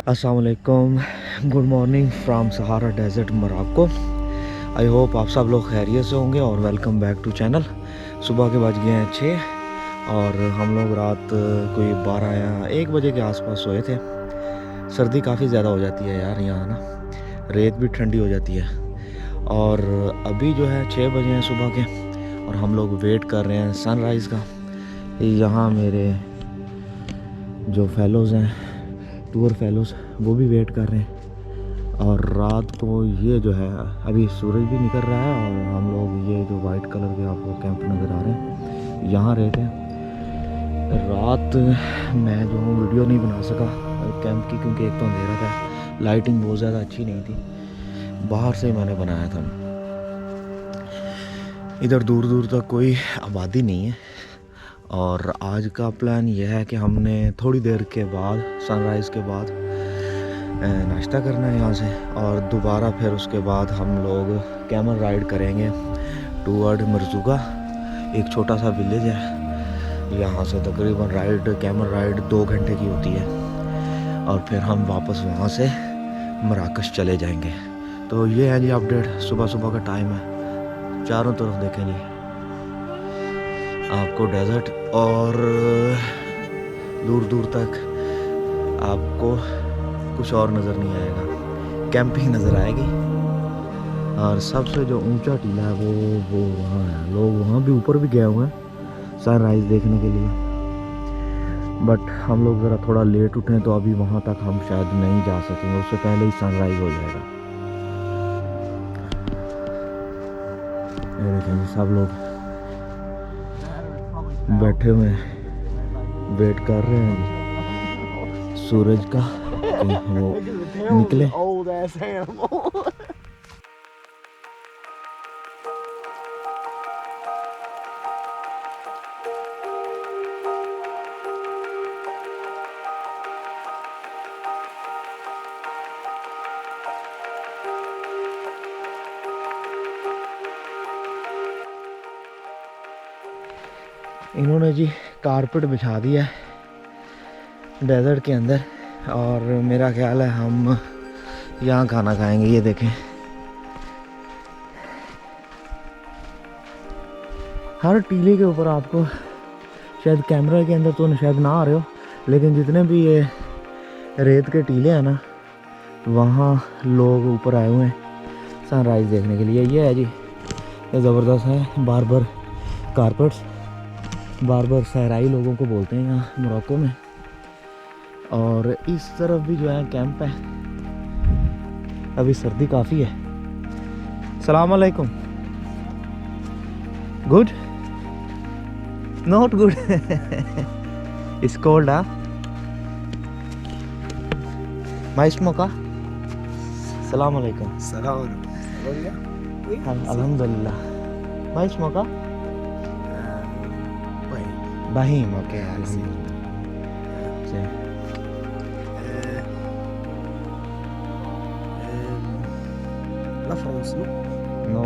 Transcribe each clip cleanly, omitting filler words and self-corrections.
अस्सलाम वालेकुम, good morning from Sahara desert Morocco. I hope आप सब लोग खैरियत से होंगे और वेलकम बैक टू चैनल। सुबह के बज गए हैं 6 और हम लोग रात कोई 12 या 1 बजे के आसपास सोए थे। सर्दी काफ़ी ज़्यादा हो जाती है यार यहाँ ना, रेत भी ठंडी हो जाती है। और अभी जो है 6 बजे हैं सुबह के और हम लोग वेट कर रहे हैं सनराइज़ का। यहाँ मेरे जो फेलोज़ हैं, टूर फेलोज़, वो भी वेट कर रहे हैं। और रात को ये जो है अभी सूरज भी निकल रहा है और हम लोग ये जो वाइट कलर के आपको कैंप नज़र आ रहे हैं यहाँ रहते हैं। रात मैं जो हूँ वीडियो नहीं बना सका कैंप की, क्योंकि एक तो अंधेरा था, लाइटिंग बहुत ज़्यादा अच्छी नहीं थी। बाहर से मैंने बनाया था। इधर दूर दूर तक कोई आबादी नहीं है। और आज का प्लान यह है कि हमने थोड़ी देर के बाद, सनराइज़ के बाद, नाश्ता करना है यहाँ से और दोबारा फिर उसके बाद हम लोग कैमल राइड करेंगे टूवर्ड मरजुगा। एक छोटा सा विलेज है, यहाँ से तकरीबन कैमल राइड 2 घंटे की होती है और फिर हम वापस वहाँ से मराकश चले जाएंगे। तो ये है जी अपडेट। सुबह सुबह का टाइम है, चारों तरफ देखें जी आपको डेजर्ट और दूर दूर तक आपको कुछ और नज़र नहीं आएगा, कैंपिंग नज़र आएगी। और सबसे जो ऊंचा टीला है वो वहाँ है। लोग वहाँ भी ऊपर भी गए हुए हैं सनराइज़ देखने के लिए, बट हम लोग ज़रा थोड़ा लेट उठे तो अभी वहाँ तक हम शायद नहीं जा सकेंगे, उससे पहले ही सनराइज़ हो जाएगा। ये देखेंगे सब लोग बैठे हुए वेट कर रहे हैं सूरज का कि वो निकले। इन्होंने जी कारपेट बिछा दिया है डेजर्ट के अंदर और मेरा ख्याल है हम यहाँ खाना खाएंगे। ये देखें, हर टीले के ऊपर आपको शायद कैमरा के अंदर तो शायद ना आ रहे हो, लेकिन जितने भी ये रेत के टीले हैं ना, वहाँ लोग ऊपर आए हुए हैं सनराइज़ देखने के लिए। ये है जी, ये ज़बरदस्त है बार्बर कारपेट्स। बार्बर सहराई लोगों को बोलते हैं यहाँ मोरक्को में। और इस तरफ भी जो है कैंप है। अभी सर्दी काफ़ी है। सलाम अलैकुम। Good, not good. It's cold. My स्मोका। सलाम अलैकुम। अल्हम्दुलिल्लाह। माई स्मोका Bahim, okay, alhamdulillah. La France, no? No,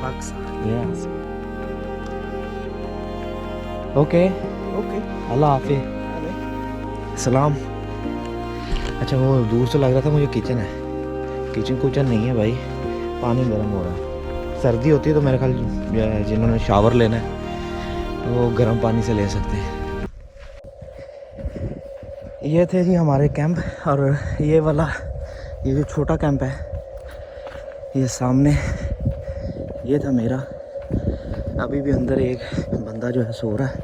Pakistan. Yes. Okay. Okay. अल्लाह हाफिज़। सलाम। अच्छा, वो दूर से लग रहा था मुझे किचन है। किचन नहीं है भाई, पानी गर्म हो रहा है। सर्दी होती है तो मेरे ख्याल जिन्होंने शावर लेना है वो गर्म पानी से ले सकते हैं। ये थे जी हमारे कैंप। और ये वाला, ये जो छोटा कैंप है, ये सामने ये था मेरा। अभी भी अंदर एक बंदा जो है सो रहा है।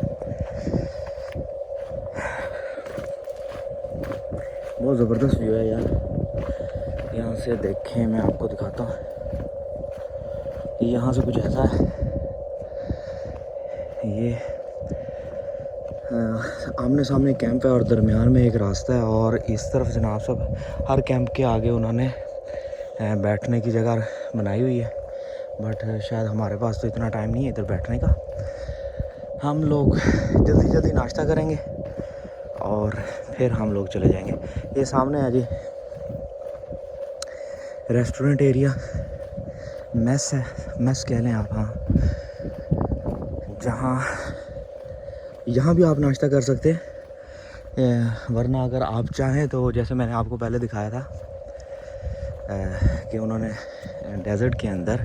बहुत ज़बरदस्त व्यू है यार, यहाँ से देखें, मैं आपको दिखाता हूँ। यहाँ से कुछ ऐसा है, ये आमने सामने कैंप है और दरमियान में एक रास्ता है। और इस तरफ जनाब सब, हर कैंप के आगे उन्होंने बैठने की जगह बनाई हुई है, बट शायद हमारे पास तो इतना टाइम नहीं है इधर बैठने का। हम लोग जल्दी जल्दी नाश्ता करेंगे और फिर हम लोग चले जाएंगे। ये सामने है जी रेस्टोरेंट एरिया, मेस है, मेस कह लें आप, हाँ, जहाँ यहाँ भी आप नाश्ता कर सकते हैं, वरना अगर आप चाहें तो जैसे मैंने आपको पहले दिखाया था कि उन्होंने डेजर्ट के अंदर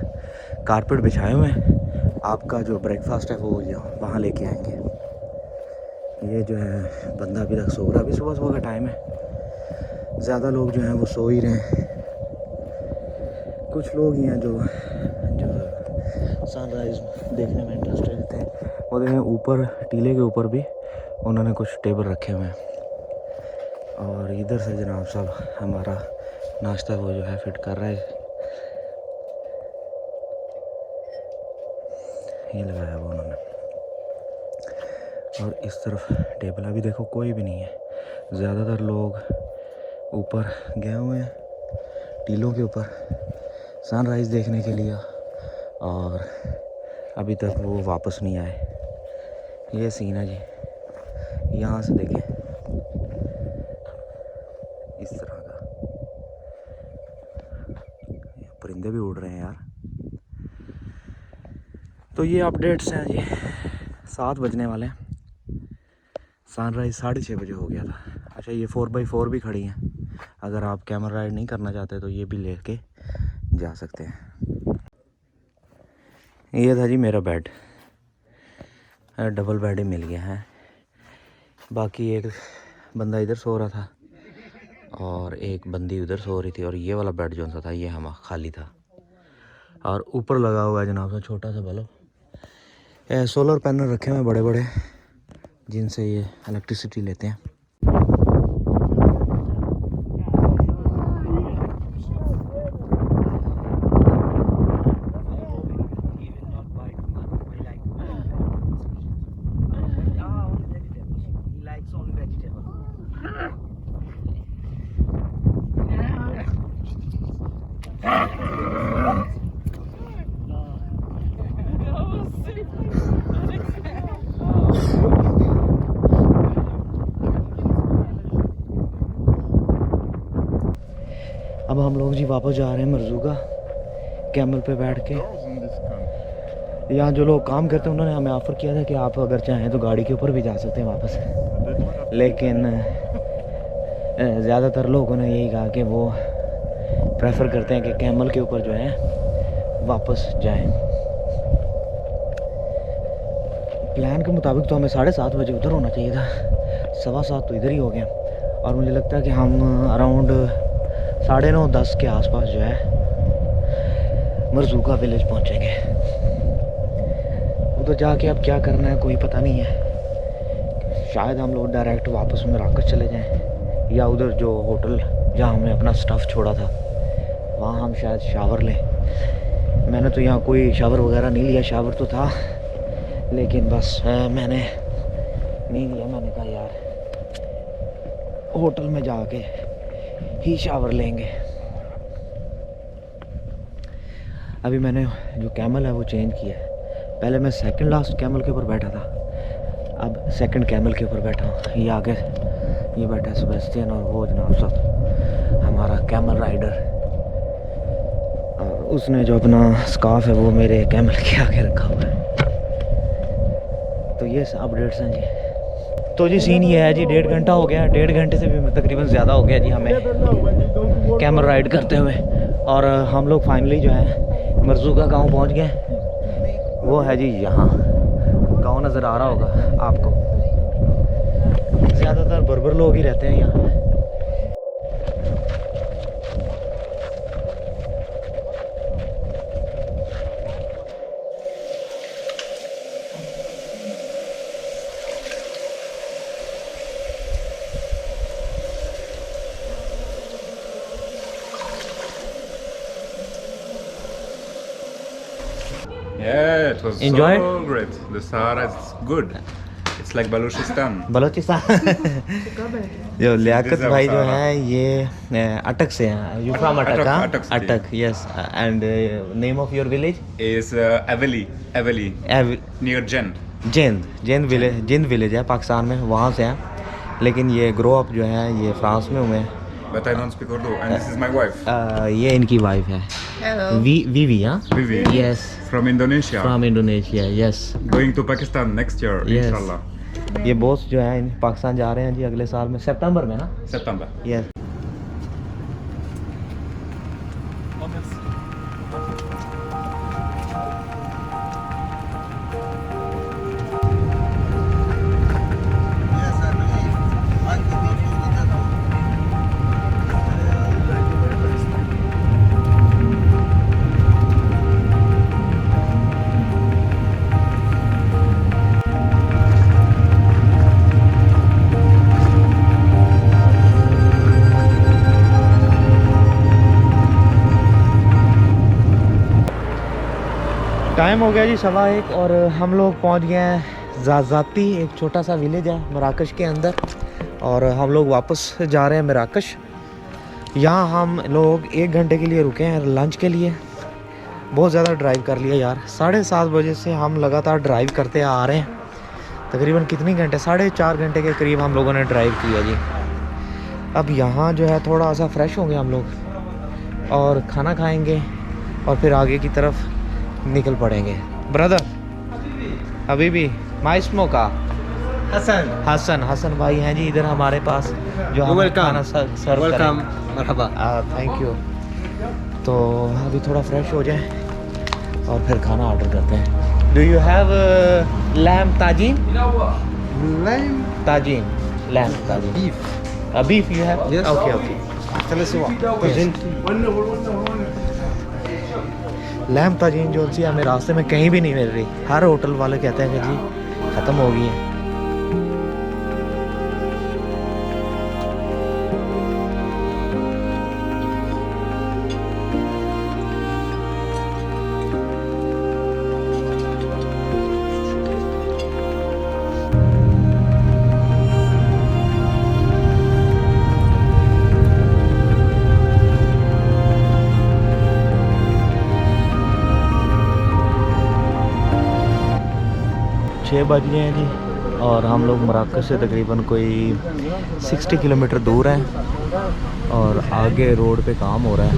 कारपेट बिछाए हुए हैं, आपका जो ब्रेकफास्ट है वो वहाँ लेके आएंगे। ये जो है बंदा अभी तक सो रहा है, अभी सुबह सुबह का टाइम है, ज़्यादा लोग जो हैं वो सो ही रहे हैं। कुछ लोग ही हैं जो सनराइज़ देखने में इंटरेस्टेड थे। वो देखें ऊपर टीले के ऊपर भी उन्होंने कुछ टेबल रखे हुए हैं और इधर से जनाब साहब हमारा नाश्ता वो जो है फिट कर रहा है। ये लगाया हुआ उन्होंने और इस तरफ टेबल अभी देखो कोई भी नहीं है। ज़्यादातर लोग ऊपर गए हुए हैं टीलों के ऊपर सनराइज़ देखने के लिए और अभी तक वो वापस नहीं आए। ये सीन है जी, यहाँ से देखें इस तरह का, परिंदे भी उड़ रहे हैं यार। तो ये अपडेट्स हैं जी। 7 बजने वाले हैं, सनराइज़ 6:30 बजे हो गया था। अच्छा ये 4x4 भी खड़ी हैं, अगर आप कैमरा राइड नहीं करना चाहते तो ये भी लेके जा सकते हैं। ये था जी मेरा बेड, डबल बेड ही मिल गया है। बाकी एक बंदा इधर सो रहा था और एक बंदी उधर सो रही थी और ये वाला बेड जो सा था ये हम खाली था। और ऊपर लगा हुआ है जनाब सा छोटा सा बल्ब, सोलर पैनल रखे हुए हैं बड़े बड़े जिनसे ये इलेक्ट्रिसिटी लेते हैं। अब हम लोग जी वापस जा रहे हैं मरज़ूगा कैमल पे बैठ के। यहाँ जो लोग काम करते हैं उन्होंने हमें ऑफ़र किया था कि आप अगर चाहें तो गाड़ी के ऊपर भी जा सकते हैं वापस, लेकिन ज़्यादातर लोगों ने यही कहा कि वो प्रेफर करते हैं कि कैमल के ऊपर जो है वापस जाएं। प्लान के मुताबिक तो हमें 7:30 बजे उधर होना चाहिए था, 7:15 तो इधर ही हो गया और मुझे लगता है कि हम अराउंड 9:30-10 के आसपास जो है मरज़ूगा विलेज पहुंचेंगे। उधर जाके अब क्या करना है कोई पता नहीं है। शायद हम लोग डायरेक्ट वापस मराकश चले जाएं या उधर जो होटल जहां हमने अपना स्टफ़ छोड़ा था वहाँ हम शायद शावर लें। मैंने तो यहाँ कोई शावर वगैरह नहीं लिया, शावर तो था लेकिन बस मैंने नहीं लिया। मैंने कहा यार होटल में जाके ही शावर लेंगे। अभी मैंने जो कैमल है वो चेंज किया है। पहले मैं सेकंड लास्ट कैमल के ऊपर बैठा था, अब सेकंड कैमल के ऊपर बैठा हूँ। ये आगे ये बैठा है सेबेस्टियन और वो जनाब साहब हमारा कैमल राइडर, और उसने जो अपना स्कार्फ है वो मेरे कैमल के आगे रखा हुआ है। तो ये अपडेट्स हैं जी। तो जी सीन ये है जी, 1.5 घंटा हो गया, 1.5 घंटे से भी तकरीबन ज़्यादा हो गया जी हमें कैमल राइड करते हुए, और हम लोग फाइनली जो है मरज़ूगा गांव पहुंच गए। वो है जी यहाँ, गांव नज़र आ रहा होगा आपको। ज़्यादातर बर्बर लोग ही रहते हैं यहाँ। Yeah, it was Enjoy? so great. The Sahara is good. It's like Balochistan. Balochistan जो लियाकत This is भाई जो Sahara. है ये अटक से हैं। यू फ्रॉम अटक? हाँ? Atak city. अटक, yes. And name of your village? Is Aveli near Jen. Jind village है पाकिस्तान में, वहाँ से हैं, लेकिन ये ग्रो अप जो है ये फ्रांस में हुए हैं। But I don't speak Urdu, and this is my wife, ये इनकी वाइफ है। Hello. वीवी, हाँ? Vivi, yes, from Indonesia. From Indonesia, yes. Going to Pakistan next year, Yes. inshallah. ये बॉस जो है पाकिस्तान जा रहे हैं जी अगले साल में, सितंबर में ना? September. यस। टाइम हो गया जी 1:15 और हम लोग पहुंच गए हैं ज़ाज़ाती, एक छोटा सा विलेज है मराकश के अंदर, और हम लोग वापस जा रहे हैं मराकश। यहाँ हम लोग 1 घंटे के लिए रुके हैं लंच के लिए। बहुत ज़्यादा ड्राइव कर लिया यार, 7:30 बजे से हम लगातार ड्राइव करते आ रहे हैं। तकरीबन कितनी घंटे, 4.5 घंटे के करीब हम लोगों ने ड्राइव किया जी। अब यहाँ जो है थोड़ा सा फ्रेश होंगे हम लोग और खाना खाएँगे और फिर आगे की तरफ निकल पड़ेंगे। ब्रदर हबीबी माई स्मोका हसन भाई हैं जी इधर हमारे पास, जो हमें खाना सर्व करें। मरहबा। Thank you. तो अभी थोड़ा फ्रेश हो जाए और फिर खाना ऑर्डर करते हैं। Do you have lamb tagine? Tagine, lamb tagine. Beef you have? Yes. Okay. Lamb tagine जो सी हमें रास्ते में कहीं भी नहीं मिल रही, हर होटल वाले कहते हैं कि जी ख़त्म हो गई है। छः बज गए हैं जी और हम लोग मराकश से तकरीबन कोई 60 किलोमीटर दूर हैं और आगे रोड पे काम हो रहा है।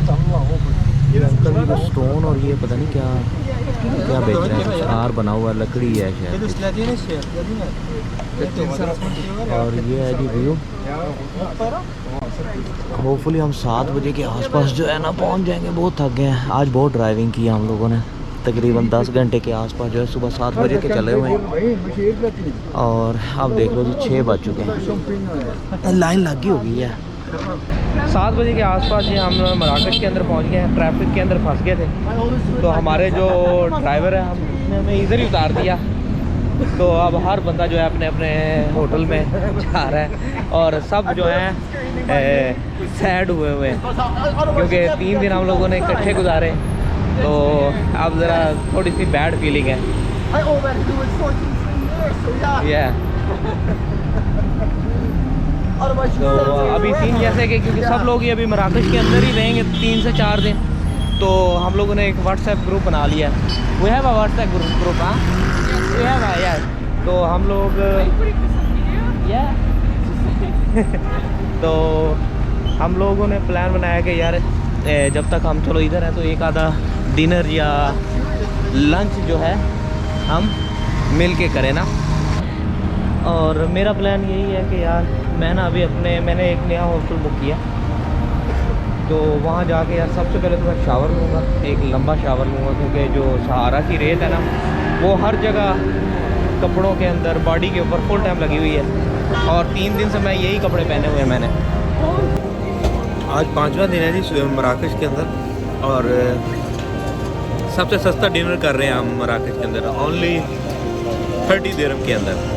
ये अंकल जी को स्टोन और ये पता नहीं क्या बेच रहे हैं, कुछ हार बना हुआ लकड़ी है शायद। और ये है जी व्यू। होपफुली हम 7 बजे के आसपास जो है ना पहुंच जाएंगे। बहुत थक गए हैं, आज बहुत ड्राइविंग की हम लोगों ने, तकरीबन 10 घंटे के आसपास जो है सुबह 7 बजे के चले हुए हैं और अब देख लो जी 6 बज चुके हैं, लाइन लगी होगी है। 7 बजे के आसपास ही हम मराकश के अंदर पहुंच गए हैं। ट्रैफिक के अंदर फंस गए थे तो हमारे जो ड्राइवर है हमने हमें इधर ही उतार दिया। तो अब हर बंदा जो है अपने अपने होटल में जा रहा है और सब जो है सैड हुए हैं क्योंकि 3 दिन हम लोगों ने इकट्ठे गुजारे। तो अब ज़रा थोड़ी सी बैड फीलिंग है। तो अभी सीन जैसे कि क्योंकि सब लोग ही अभी मराकश के अंदर ही रहेंगे 3 से 4 दिन, तो हम लोगों ने एक व्हाट्सएप ग्रुप बना लिया है। वो है व्हाट्सएप ग्रुप हाँ वो है यार। तो हम लोग तो हम लोगों ने प्लान बनाया कि यार जब तक हम चलो इधर हैं तो एक आधा डिनर या लंच जो है हम मिल के करें ना। और मेरा प्लान यही है कि यार मैं ना अभी मैंने एक नया हॉस्टल बुक किया, तो वहाँ जाके यार सबसे पहले तो मैं शावर लूँगा, एक लंबा शावर लूँगा क्योंकि जो सहारा की रेत है ना वो हर जगह कपड़ों के अंदर बॉडी के ऊपर फुल टाइम लगी हुई है और 3 दिन से मैं यही कपड़े पहने हुए हैं मैंने। आज 5वां दिन है जी मराकश के अंदर और सबसे सस्ता डिनर कर रहे हैं हम मराकश के अंदर, ओनली 30 दिरहम के अंदर।